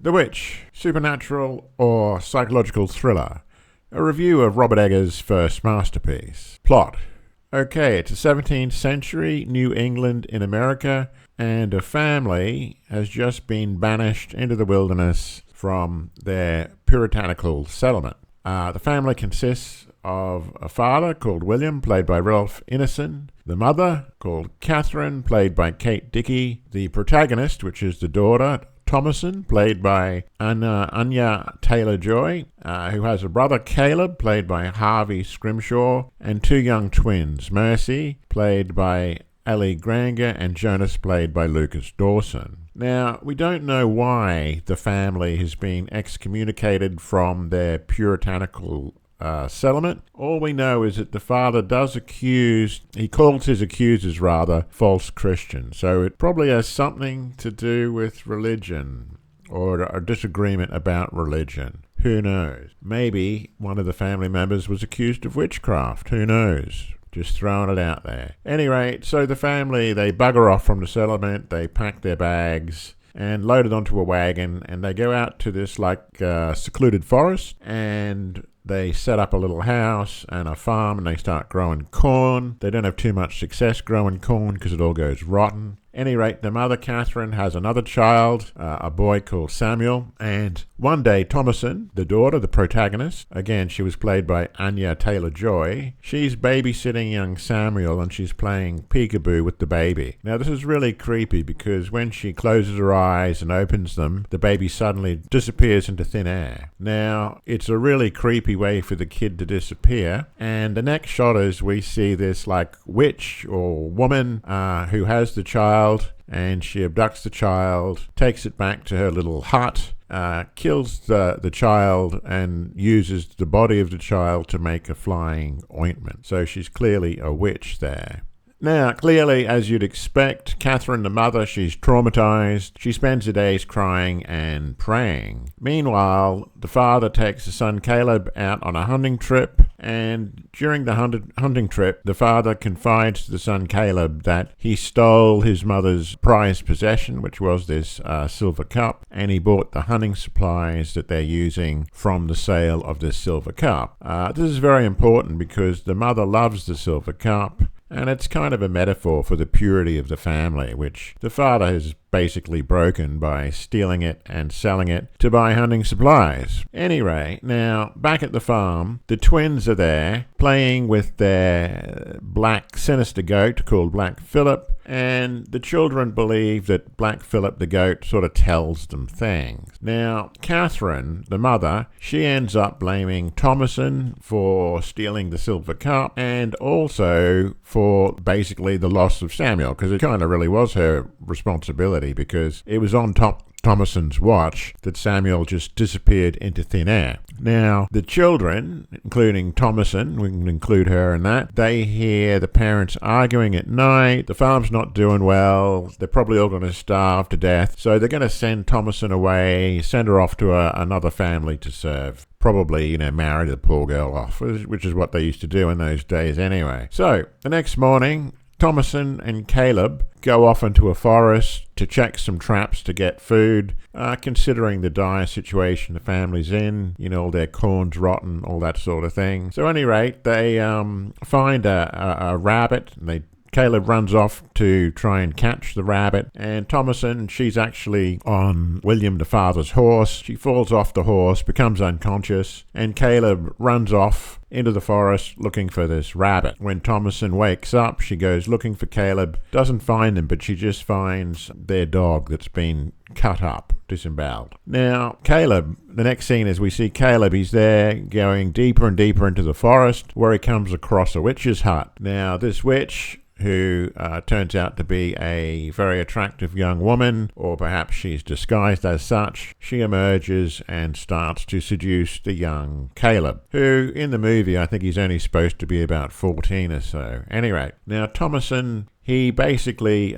The Witch, supernatural or psychological thriller. A review of Robert Eggers' first masterpiece. Plot. Okay, it's a 17th century New England in America, and a family has just been banished into the wilderness from their puritanical settlement. The family consists of a father called William, played by Ralph Ineson, the mother called Catherine, played by Kate Dickie, the protagonist, which is the daughter, Thomason, played by Anya Taylor-Joy, who has a brother, Caleb, played by Harvey Scrimshaw, and two young twins, Mercy, played by Ellie Granger, and Jonas, played by Lucas Dawson. Now, we don't know why the family has been excommunicated from their puritanical settlement. All we know is that the father he calls his accusers false Christians. So it probably has something to do with religion or a disagreement about religion. Who knows? Maybe one of the family members was accused of witchcraft. Who knows? Just throwing it out there. Anyway, so the family, they bugger off from the settlement, they pack their bags and load it onto a wagon, and they go out to this secluded forest, and they set up a little house and a farm, and they start growing corn. They don't have too much success growing corn because it all goes rotten. Any rate, the mother, Catherine, has another child, a boy called Samuel, and one day Thomason, the daughter, the protagonist, again, she was played by Anya Taylor-Joy, she's babysitting young Samuel, and she's playing peekaboo with the baby. Now, this is really creepy because when she closes her eyes and opens them, the baby suddenly disappears into thin air. Now, it's a really creepy way for the kid to disappear, and the next shot is we see this witch or woman who has the child, and she abducts the child, takes it back to her little hut, kills the child, and uses the body of the child to make a flying ointment. So she's clearly a witch there. Now, clearly, as you'd expect, Catherine, the mother, she's traumatized. She spends her days crying and praying. Meanwhile, the father takes his son Caleb out on a hunting trip, and during the hunting trip, the father confides to the son Caleb that he stole his mother's prized possession, which was this silver cup, and he bought the hunting supplies that they're using from the sale of this silver cup. This is very important because the mother loves the silver cup, and it's kind of a metaphor for the purity of the family, which the father has basically broken by stealing it and selling it to buy hunting supplies. Anyway, now, back at the farm, the twins are there playing with their black sinister goat called Black Phillip, and the children believe that Black Phillip the goat sort of tells them things. Now, Catherine, the mother, she ends up blaming Thomason for stealing the silver cup and also for basically the loss of Samuel, because it kind of really was her responsibility because it was on Thomason's watch that Samuel just disappeared into thin air. Now, the children, including Thomason, we can include her in that, they hear the parents arguing at night. The farm's not doing well. They're probably all going to starve to death. So they're going to send Thomason away, send her off to another family to serve. Probably, marry the poor girl off, which is what they used to do in those days anyway. So, the next morning, Thomason and Caleb go off into a forest to check some traps to get food, considering the dire situation the family's in, all their corn's rotten, all that sort of thing. So at any rate, they find a rabbit, and Caleb runs off to try and catch the rabbit, and Thomason, she's actually on William the father's horse. She falls off the horse, becomes unconscious, and Caleb runs off into the forest looking for this rabbit. When Thomason wakes up, she goes looking for Caleb, doesn't find him, but she just finds their dog that's been cut up, disemboweled. Now, Caleb, the next scene is we see Caleb, he's there going deeper and deeper into the forest where he comes across a witch's hut. Now, this witch, who turns out to be a very attractive young woman, or perhaps she's disguised as such, she emerges and starts to seduce the young Caleb, who in the movie, I think he's only supposed to be about 14 or so. Anyway, now Thomason, he basically,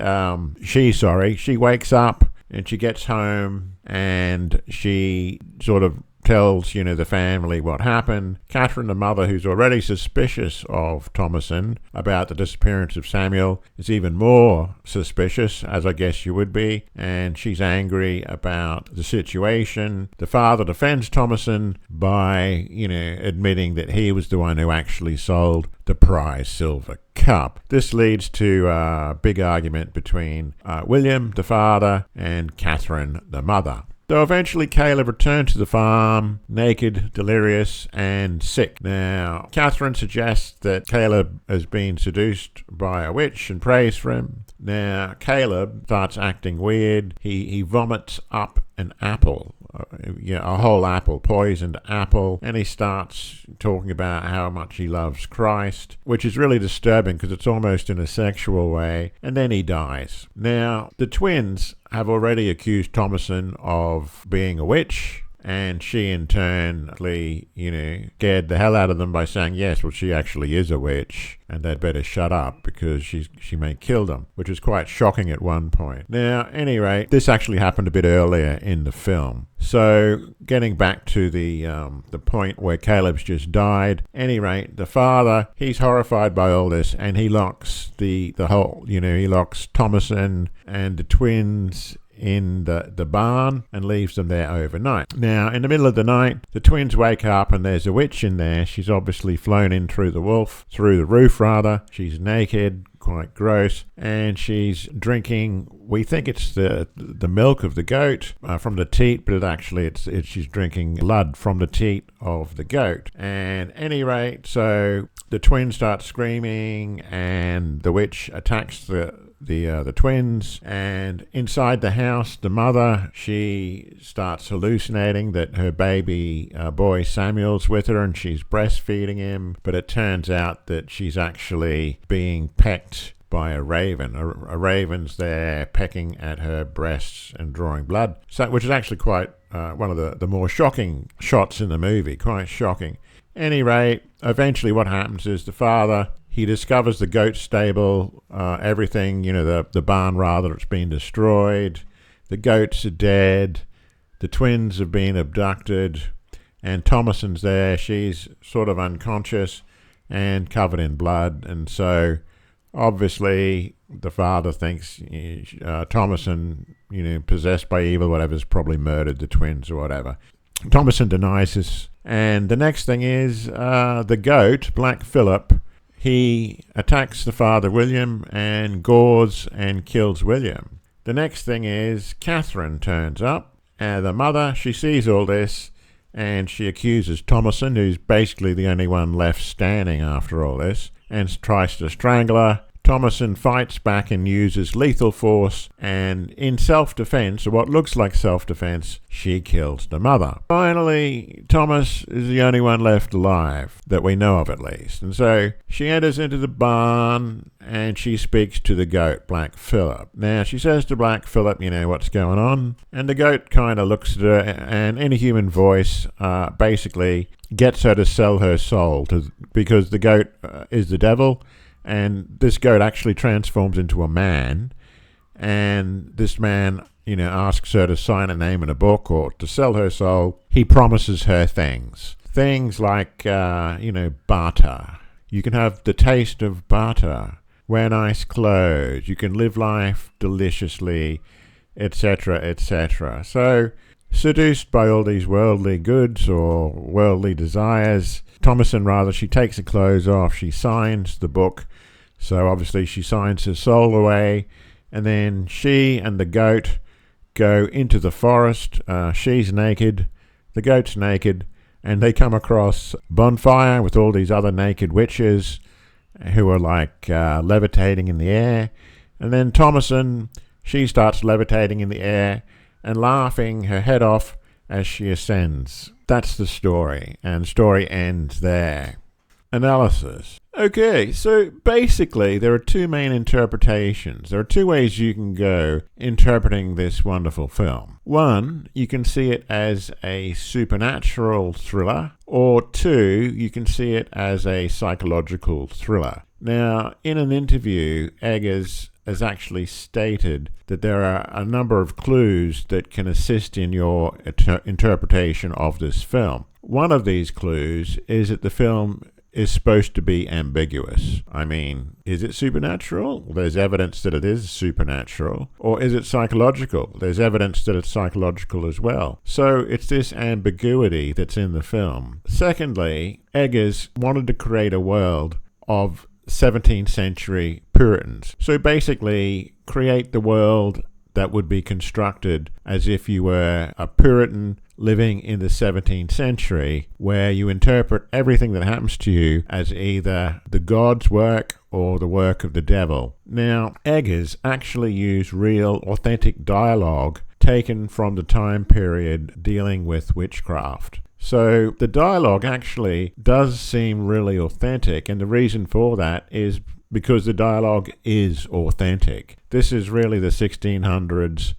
she wakes up and she gets home and she sort of tells, the family what happened. Catherine, the mother, who's already suspicious of Thomason about the disappearance of Samuel, is even more suspicious, as I guess you would be, and she's angry about the situation. The father defends Thomason by, admitting that he was the one who actually sold the prize silver cup. This leads to a big argument between William, the father, and Catherine, the mother. So eventually Caleb returns to the farm, naked, delirious, and sick. Now, Catherine suggests that Caleb has been seduced by a witch and prays for him. Now, Caleb starts acting weird. He vomits up an apple, a whole apple, poisoned apple, and he starts talking about how much he loves Christ, which is really disturbing because it's almost in a sexual way, and then he dies. Now, the twins have already accused Thomason of being a witch, and she in turn, scared the hell out of them by saying, yes, well, she actually is a witch, and they'd better shut up because she may kill them, which is quite shocking at one point. Now, at any rate, this actually happened a bit earlier in the film. So, getting back to the point where Caleb's just died, any rate, the father, he's horrified by all this, and he locks he locks Thomason and the twins in the barn and leaves them there overnight. Now, in the middle of the night, the twins wake up and there's a witch in there. She's obviously flown in through the roof. She's naked, quite gross, and she's drinking, we think it's the milk of the goat from the teat, but she's drinking blood from the teat of the goat. And at any rate, so the twins start screaming and the witch attacks the twins, and inside the house, the mother, she starts hallucinating that her baby boy Samuel's with her and she's breastfeeding him, but it turns out that she's actually being pecked by a raven. A raven's there pecking at her breasts and drawing blood, which is actually quite one of the more shocking shots in the movie, quite shocking. Any rate, eventually what happens is the father, he discovers the goat stable, everything, the barn rather, it's been destroyed. The goats are dead. The twins have been abducted. And Thomason's there. She's sort of unconscious and covered in blood. And so, obviously, the father thinks Thomason, possessed by evil, whatever's probably murdered the twins or whatever. Thomason denies this. And the next thing is the goat, Black Phillip, he attacks the father, William, and gores and kills William. The next thing is Catherine turns up. The mother, she sees all this, and she accuses Thomason, who's basically the only one left standing after all this, and tries to strangle her. Thomason fights back and uses lethal force, and in self-defense, or what looks like self-defense, she kills the mother. Finally, Thomas is the only one left alive, that we know of at least. And so she enters into the barn, and she speaks to the goat, Black Phillip. Now, she says to Black Phillip, what's going on? And the goat kind of looks at her, and in a human voice, basically gets her to sell her soul, because the goat is the devil. And this goat actually transforms into a man, and this man, asks her to sign a name in a book or to sell her soul. He promises her things like, barter. You can have the taste of barter, wear nice clothes, you can live life deliciously, etc., etc. So, seduced by all these worldly goods or worldly desires, Thomason, she takes the clothes off, she signs the book. So obviously she signs her soul away, and then she and the goat go into the forest. She's naked, the goat's naked, and they come across a bonfire with all these other naked witches who are levitating in the air. And then Thomason, she starts levitating in the air and laughing her head off as she ascends. That's the story, and story ends there. Analysis. Okay, so basically there are two main interpretations. There are two ways you can go interpreting this wonderful film. One, you can see it as a supernatural thriller, or two, you can see it as a psychological thriller. Now, in an interview, Eggers has actually stated that there are a number of clues that can assist in your interpretation of this film. One of these clues is that the film is supposed to be ambiguous. I mean, is it supernatural? There's evidence that it is supernatural. Or is it psychological? There's evidence that it's psychological as well. So it's this ambiguity that's in the film. Secondly, Eggers wanted to create a world of 17th century Puritans. So basically, create the world that would be constructed as if you were a Puritan living in the 17th century, where you interpret everything that happens to you as either the God's work or the work of the devil. Now, Eggers actually used real, authentic dialogue taken from the time period dealing with witchcraft. So the dialogue actually does seem really authentic, and the reason for that is because the dialogue is authentic. This is really the 1600s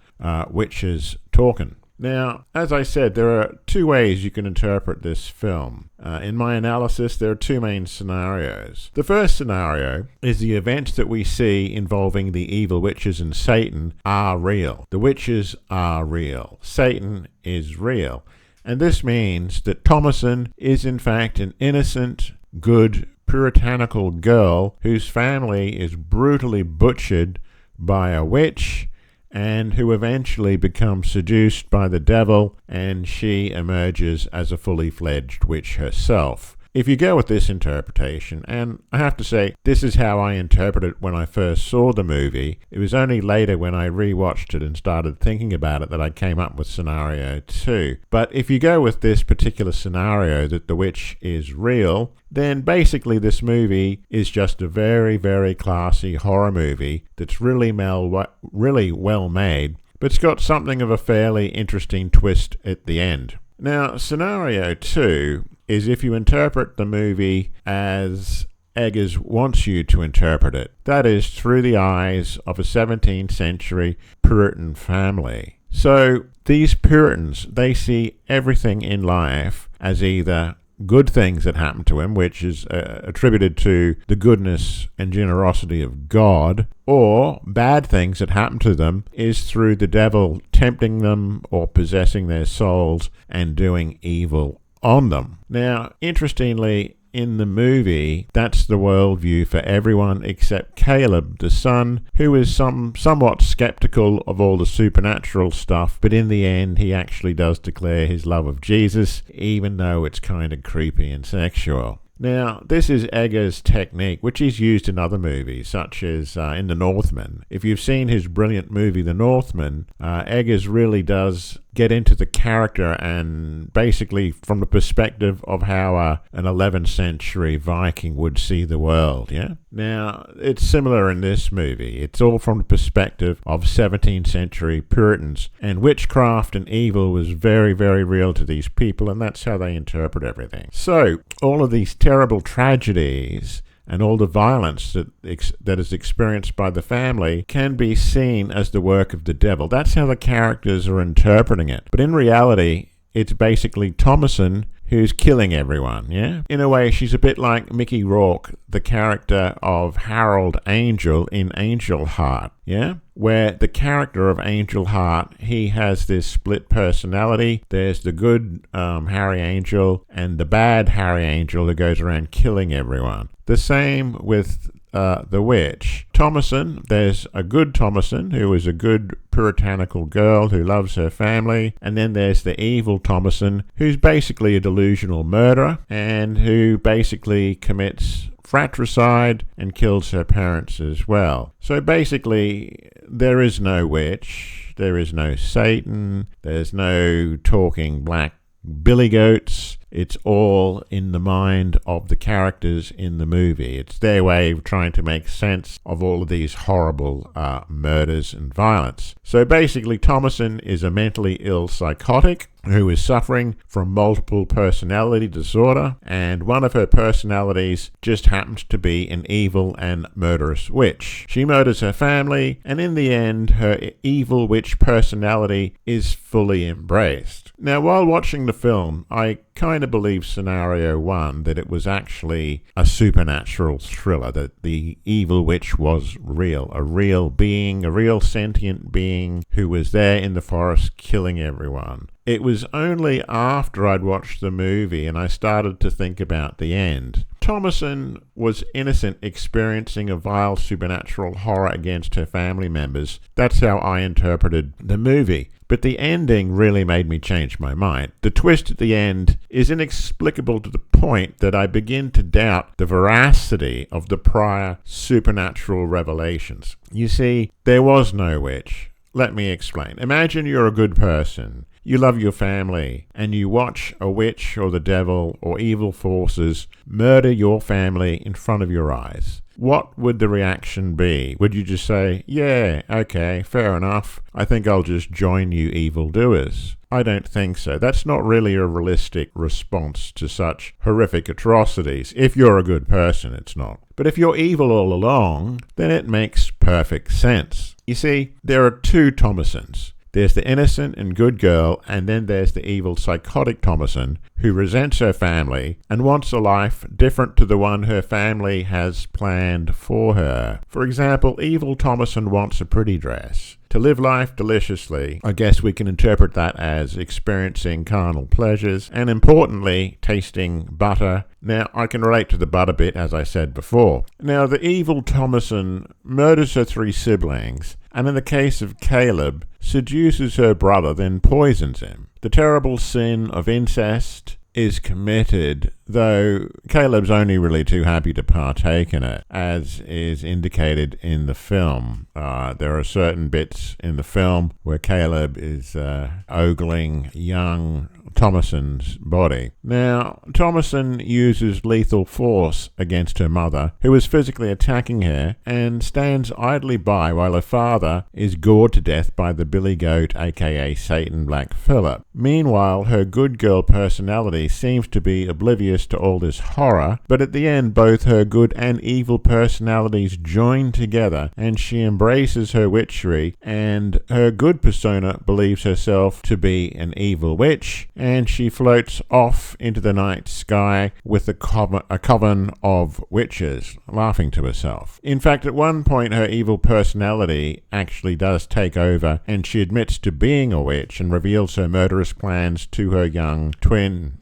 witches talking. Now, as I said, there are two ways you can interpret this film. In my analysis, there are two main scenarios. The first scenario is the events that we see involving the evil witches and Satan are real. The witches are real. Satan is real. And this means that Thomasin is in fact an innocent, good, puritanical girl whose family is brutally butchered by a witch, and who eventually becomes seduced by the devil, and she emerges as a fully fledged witch herself. If you go with this interpretation, and I have to say, this is how I interpreted it when I first saw the movie. It was only later when I rewatched it and started thinking about it that I came up with scenario 2. But if you go with this particular scenario, that the witch is real, then basically this movie is just a very, very classy horror movie that's really well made, but it's got something of a fairly interesting twist at the end. Now, scenario 2 is if you interpret the movie as Eggers wants you to interpret it. That is, through the eyes of a 17th century Puritan family. So these Puritans, they see everything in life as either good things that happen to him, which is attributed to the goodness and generosity of God, or bad things that happen to them is through the devil tempting them or possessing their souls and doing evil on them. Now, interestingly, in the movie, that's the worldview for everyone except Caleb, the son, who is somewhat skeptical of all the supernatural stuff, but in the end, he actually does declare his love of Jesus, even though it's kind of creepy and sexual. Now, this is Eggers' technique, which he's used in other movies, such as in The Northman. If you've seen his brilliant movie, The Northman, Eggers really does get into the character and basically from the perspective of how an 11th century Viking would see the world, yeah? Now, it's similar in this movie. It's all from the perspective of 17th century Puritans, and witchcraft and evil was very, very real to these people, and that's how they interpret everything. So, all of these terrible tragedies and all the violence that is experienced by the family can be seen as the work of the devil. That's how the characters are interpreting it. But in reality, it's basically Thomasin who's killing everyone, yeah? In a way, she's a bit like Mickey Rourke, the character of Harold Angel in Angel Heart, yeah? Where the character of Angel Heart, he has this split personality. There's the good Harry Angel and the bad Harry Angel who goes around killing everyone. The same with the witch. Thomasin, there's a good Thomasin who is a good puritanical girl who loves her family, and then there's the evil Thomasin who's basically a delusional murderer and who basically commits fratricide and kills her parents as well. So basically, there is no witch, there is no Satan, there's no talking black billy goats. It's all in the mind of the characters in the movie. It's their way of trying to make sense of all of these horrible murders and violence. So basically, Thomasin is a mentally ill psychotic who is suffering from multiple personality disorder, and one of her personalities just happens to be an evil and murderous witch. She murders her family, and in the end, her evil witch personality is fully embraced. Now, while watching the film, I kind of believe scenario one, that it was actually a supernatural thriller, that the evil witch was real, a real being, a real sentient being who was there in the forest killing everyone. It was only after I'd watched the movie and I started to think about the end. Thomasin was innocent, experiencing a vile supernatural horror against her family members. That's how I interpreted the movie. But the ending really made me change my mind. The twist at the end is inexplicable to the point that I begin to doubt the veracity of the prior supernatural revelations. You see, there was no witch. Let me explain. Imagine you're a good person. You love your family, and you watch a witch or the devil or evil forces murder your family in front of your eyes. What would the reaction be? Would you just say, yeah, okay, fair enough, I think I'll just join you evildoers? I don't think so. That's not really a realistic response to such horrific atrocities. If you're a good person, it's not. But if you're evil all along, then it makes perfect sense. You see, there are two Thomasins. There's the innocent and good girl, and then there's the evil psychotic Thomasin who resents her family and wants a life different to the one her family has planned for her. For example, evil Thomasin wants a pretty dress. To live life deliciously, I guess we can interpret that as experiencing carnal pleasures and, importantly, tasting butter. Now, I can relate to the butter bit, as I said before. Now, the evil Thomasin murders her 3 siblings, and in the case of Caleb, seduces her brother, then poisons him. The terrible sin of incest is committed, though Caleb's only really too happy to partake in it, as is indicated in the film. There are certain bits in the film where Caleb is ogling young Thomasin's body. Now, Thomasin uses lethal force against her mother, who is physically attacking her, and stands idly by while her father is gored to death by the billy goat, aka Satan Black Phillip. Meanwhile, her good girl personality seems to be oblivious to all this horror, but at the end both her good and evil personalities join together, and she embraces her witchery, and her good persona believes herself to be an evil witch, and she floats off into the night sky with a coven of witches, laughing to herself. In fact, at one point her evil personality actually does take over, and she admits to being a witch and reveals her murderous plans to her young twin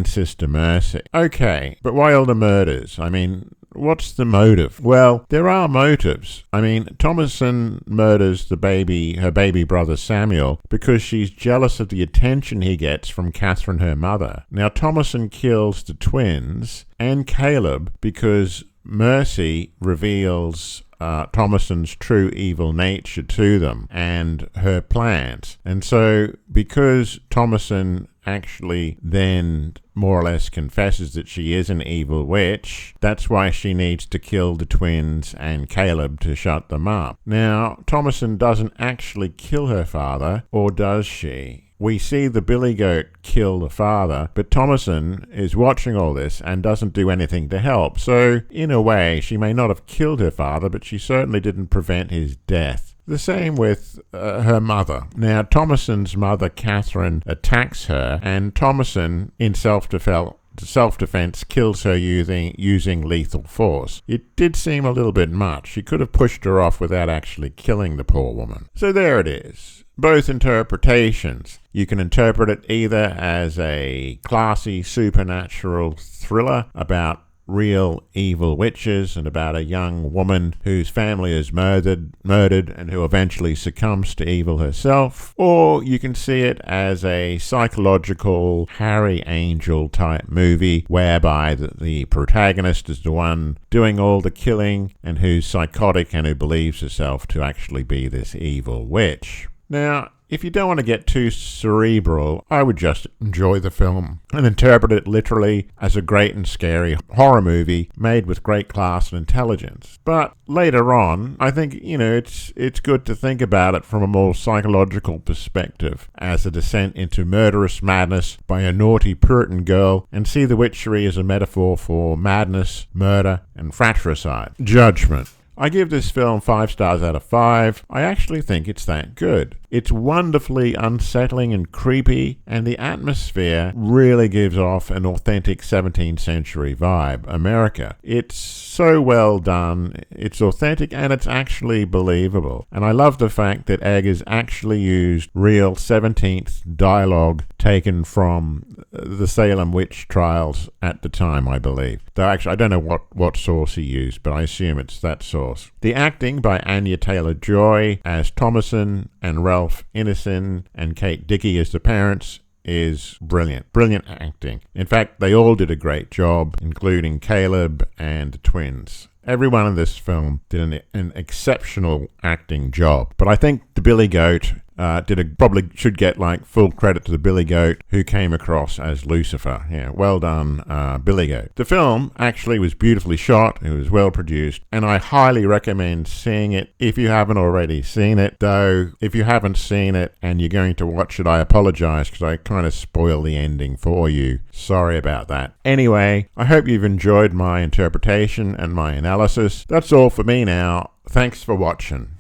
sister Mercy. Okay, but why all the murders? I mean, what's the motive? Well, there are motives. I mean, Thomasin murders her baby brother Samuel, because she's jealous of the attention he gets from Catherine, her mother. Now, Thomasin kills the twins and Caleb because Mercy reveals Thomasin's true evil nature to them and her plans. And so, because Thomasin actually then more or less confesses that she is an evil witch, that's why she needs to kill the twins and Caleb to shut them up. Now, Thomasin doesn't actually kill her father, or does she? We see the billy goat kill the father, but Thomasin is watching all this and doesn't do anything to help. So, in a way, she may not have killed her father, but she certainly didn't prevent his death. The same with her mother. Now, Thomasin's mother, Catherine, attacks her, and Thomasin, in self-defense, kills her using lethal force. It did seem a little bit much. She could have pushed her off without actually killing the poor woman. So there it is. Both interpretations. You can interpret it either as a classy supernatural thriller about real evil witches and about a young woman whose family is murdered and who eventually succumbs to evil herself, or you can see it as a psychological Harry Angel type movie whereby the protagonist is the one doing all the killing and who's psychotic and who believes herself to actually be this evil witch. Now, if you don't want to get too cerebral, I would just enjoy the film and interpret it literally as a great and scary horror movie made with great class and intelligence. But later on, I think, it's good to think about it from a more psychological perspective as a descent into murderous madness by a naughty Puritan girl, and see the witchery as a metaphor for madness, murder, and fratricide. Judgment. I give this film 5 stars out of 5. I actually think it's that good. It's wonderfully unsettling and creepy, and the atmosphere really gives off an authentic 17th century vibe, America. It's so well done, it's authentic, and it's actually believable. And I love the fact that Eggers actually used real 17th dialogue taken from the Salem witch trials at the time, I believe. Though actually, I don't know what source he used, but I assume it's that source. The acting by Anya Taylor-Joy as Thomason and Ralph Ineson and Kate Dickey as the parents is brilliant. Brilliant acting. In fact, they all did a great job, including Caleb and the twins. Everyone in this film did an exceptional acting job. But I think the Billy Goat probably should get like full credit to the Billy Goat who came across as Lucifer. Yeah, well done, Billy Goat. The film actually was beautifully shot. It was well produced, and I highly recommend seeing it if you haven't already seen it. Though, if you haven't seen it and you're going to watch it, I apologize because I kind of spoil the ending for you. Sorry about that. Anyway, I hope you've enjoyed my interpretation and my analysis. That's all for me now. Thanks for watching.